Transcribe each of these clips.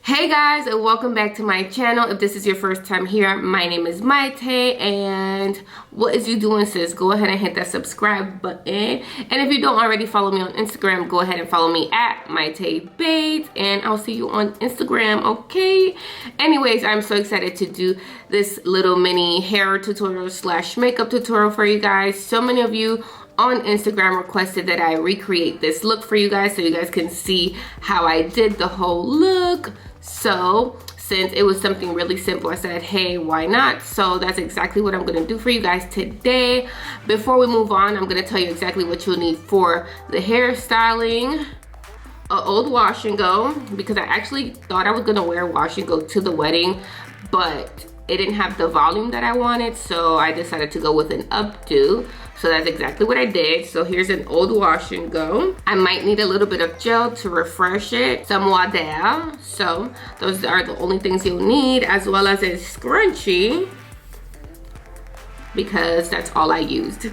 Hey guys, and welcome back to my channel. If this is your first time here, my name is Maite, and what is you doing, sis? Go ahead and hit that subscribe button. And if you don't already follow me on Instagram, go ahead and follow me at Maite Bates, and I'll see you on Instagram, okay? Anyways, I'm so excited to do this little mini hair tutorial slash makeup tutorial for you guys. So many of you on Instagram requested that I recreate this look for you guys so you guys can see how I did the whole look. So since it was something really simple, I said, hey, why not? So that's exactly what I'm gonna do for you guys today. Before we move on, I'm gonna tell you exactly what you'll need for the hairstyling. An old wash and go, because I actually thought I was gonna wear wash and go to the wedding, but it didn't have the volume that I wanted, so I decided to go with an updo. So that's exactly what I did. So here's an old wash and go. I might need a little bit of gel to refresh it, some water. So those are the only things you'll need, as well as a scrunchie, because that's all I used.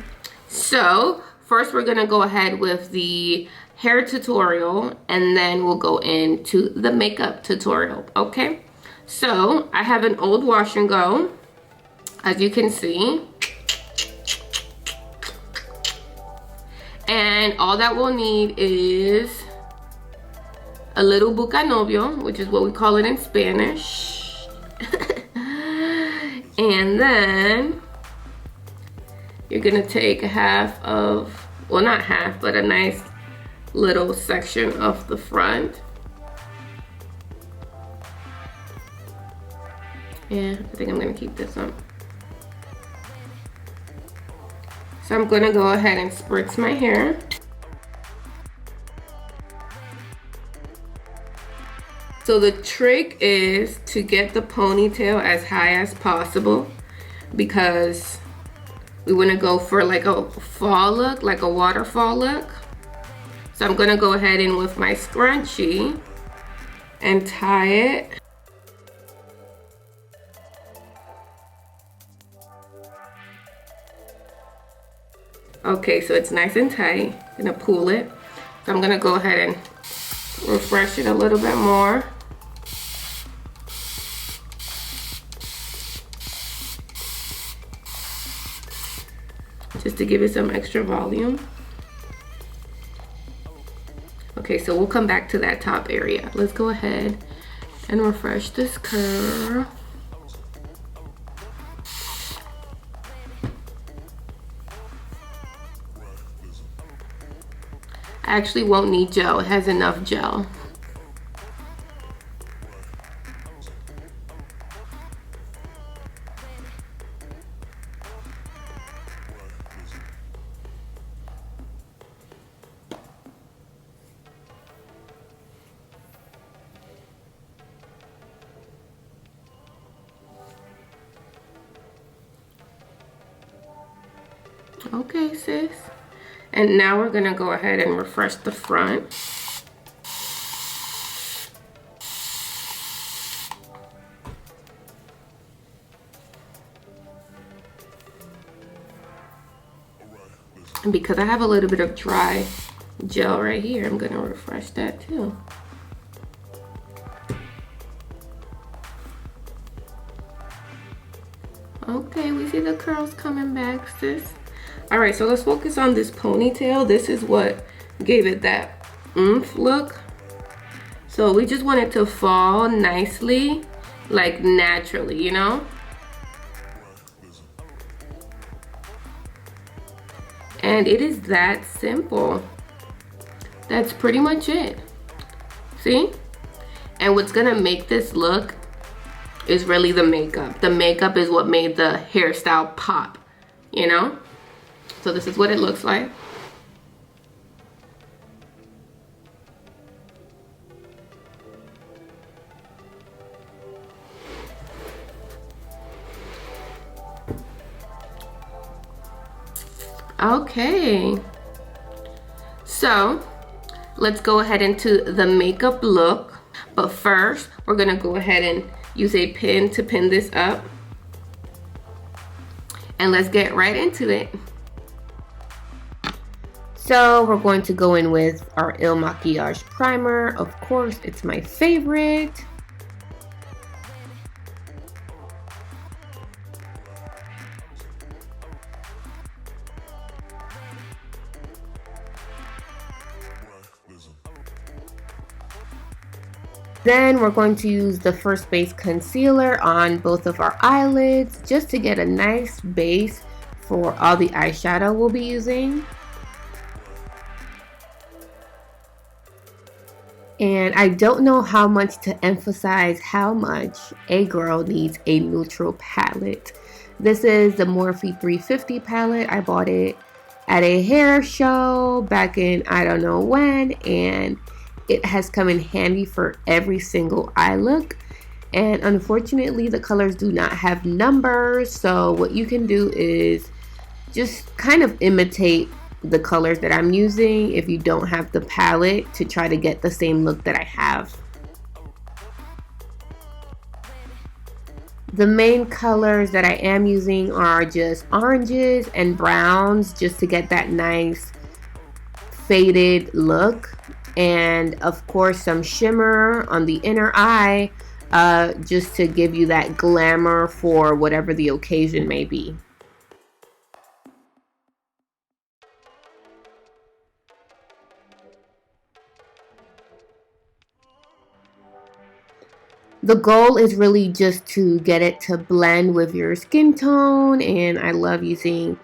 So first we're gonna go ahead with the hair tutorial, and then we'll go into the makeup tutorial, okay? So I have an old wash and go, as you can see. And all that we'll need is a little bucanovio, which is what we call it in Spanish. And then you're gonna take half of, well, not half, but a nice little section of the front. Yeah, I think I'm gonna keep this on. So I'm gonna go ahead and spritz my hair. So the trick is to get the ponytail as high as possible, because we wanna go for like a fall look, like a waterfall look. So I'm gonna go ahead and with my scrunchie and tie it. Okay, so it's nice and tight. I'm gonna pull it. So I'm gonna go ahead and refresh it a little bit more. Just to give it some extra volume. Okay, so we'll come back to that top area. Let's go ahead and refresh this curl. I actually won't need gel, it has enough gel. Okay, sis. And now we're gonna go ahead and refresh the front. And because I have a little bit of dry gel right here, I'm gonna refresh that too. Okay, we see the curls coming back, sis. All right, so let's focus on this ponytail. This is what gave it that oomph look. So we just want it to fall nicely, like naturally, you know? And it is that simple. That's pretty much it. See? And what's gonna make this look is really the makeup. The makeup is what made the hairstyle pop, you know? So this is what it looks like. Okay. So let's go ahead into the makeup look. But first, we're gonna go ahead and use a pin to pin this up. And let's get right into it. So we're going to go in with our Makiage Primer. Of course, it's my favorite. Then we're going to use the First Base concealer on both of our eyelids just to get a nice base for all the eyeshadow we'll be using. And I don't know how much to emphasize how much a girl needs a neutral palette. This is the Morphe 350 palette. I bought it at a hair show back in I don't know when, and it has come in handy for every single eye look. And unfortunately, the colors do not have numbers, so what you can do is just kind of imitate the colors that I'm using if you don't have the palette to try to get the same look that I have. The main colors that I am using are just oranges and browns just to get that nice faded look, and of course some shimmer on the inner eye just to give you that glamour for whatever the occasion may be. The goal is really just to get it to blend with your skin tone, and I love using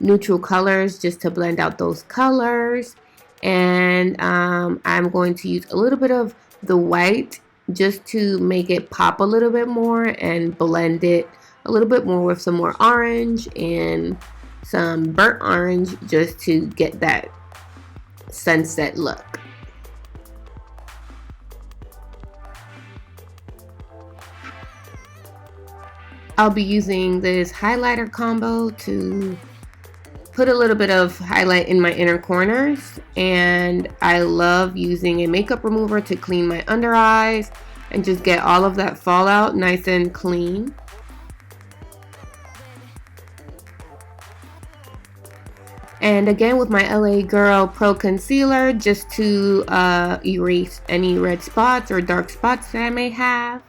neutral colors just to blend out those colors. And I'm going to use a little bit of the white just to make it pop a little bit more and blend it a little bit more with some more orange and some burnt orange just to get that sunset look. I'll be using this highlighter combo to put a little bit of highlight in my inner corners, and I love using a makeup remover to clean my under eyes and just get all of that fallout nice and clean. And again with my LA Girl Pro Concealer just to erase any red spots or dark spots that I may have.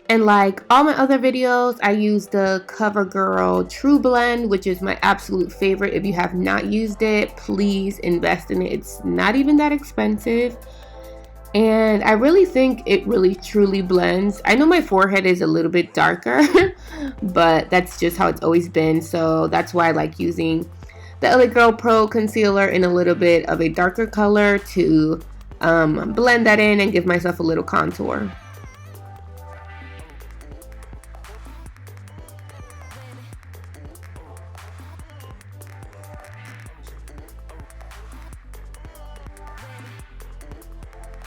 And like all my other videos, I use the CoverGirl True Blend, which is my absolute favorite. If you have not used it, please invest in it. It's not even that expensive. And I really think it really truly blends. I know my forehead is a little bit darker, but that's just how it's always been. So that's why I like using the LA Girl Pro Concealer in a little bit of a darker color to blend that in and give myself a little contour.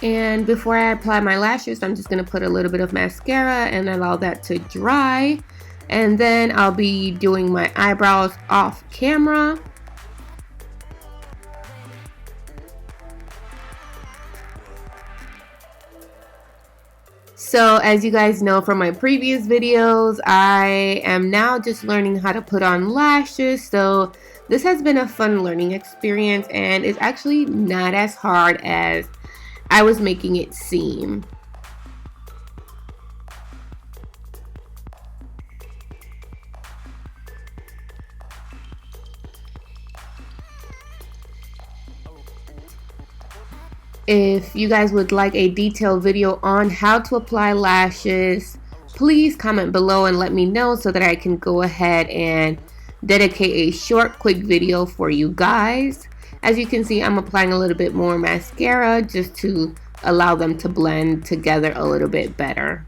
And before I apply my lashes, I'm just going to put a little bit of mascara and allow that to dry. And then I'll be doing my eyebrows off camera. So as you guys know from my previous videos, I am now just learning how to put on lashes. So this has been a fun learning experience, and it's actually not as hard as I was making it seem. If you guys would like a detailed video on how to apply lashes, please comment below and let me know so that I can go ahead and dedicate a short, quick video for you guys. As you can see, I'm applying a little bit more mascara just to allow them to blend together a little bit better.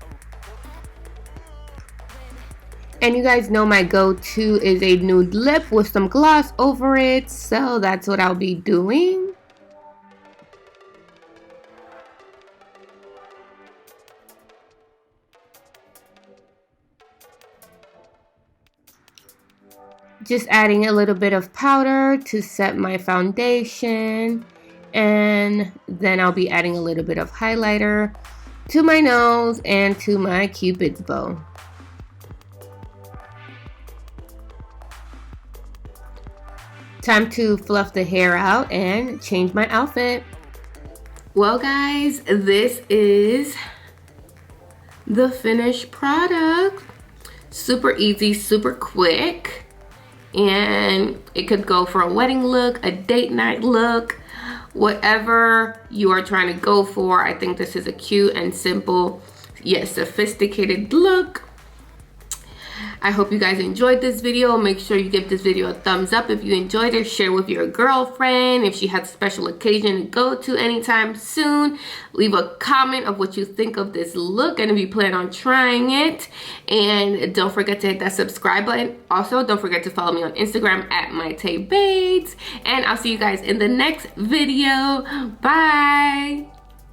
And you guys know my go-to is a nude lip with some gloss over it, so that's what I'll be doing. Just adding a little bit of powder to set my foundation, and then I'll be adding a little bit of highlighter to my nose and to my cupid's bow. Time to fluff the hair out and change my outfit. Well guys, this is the finished product. Super easy, super quick. and it could go for a wedding look, a date night look, whatever you are trying to go for. I think this is a cute and simple yet sophisticated look. I hope you guys enjoyed this video. Make sure you give this video a thumbs up if you enjoyed it. Share with your girlfriend if she has a special occasion to go to anytime soon. Leave a comment of what you think of this look and if you plan on trying it. And don't forget to hit that subscribe button. Also, don't forget to follow me on Instagram at MyTayBates. And I'll see you guys in the next video. Bye.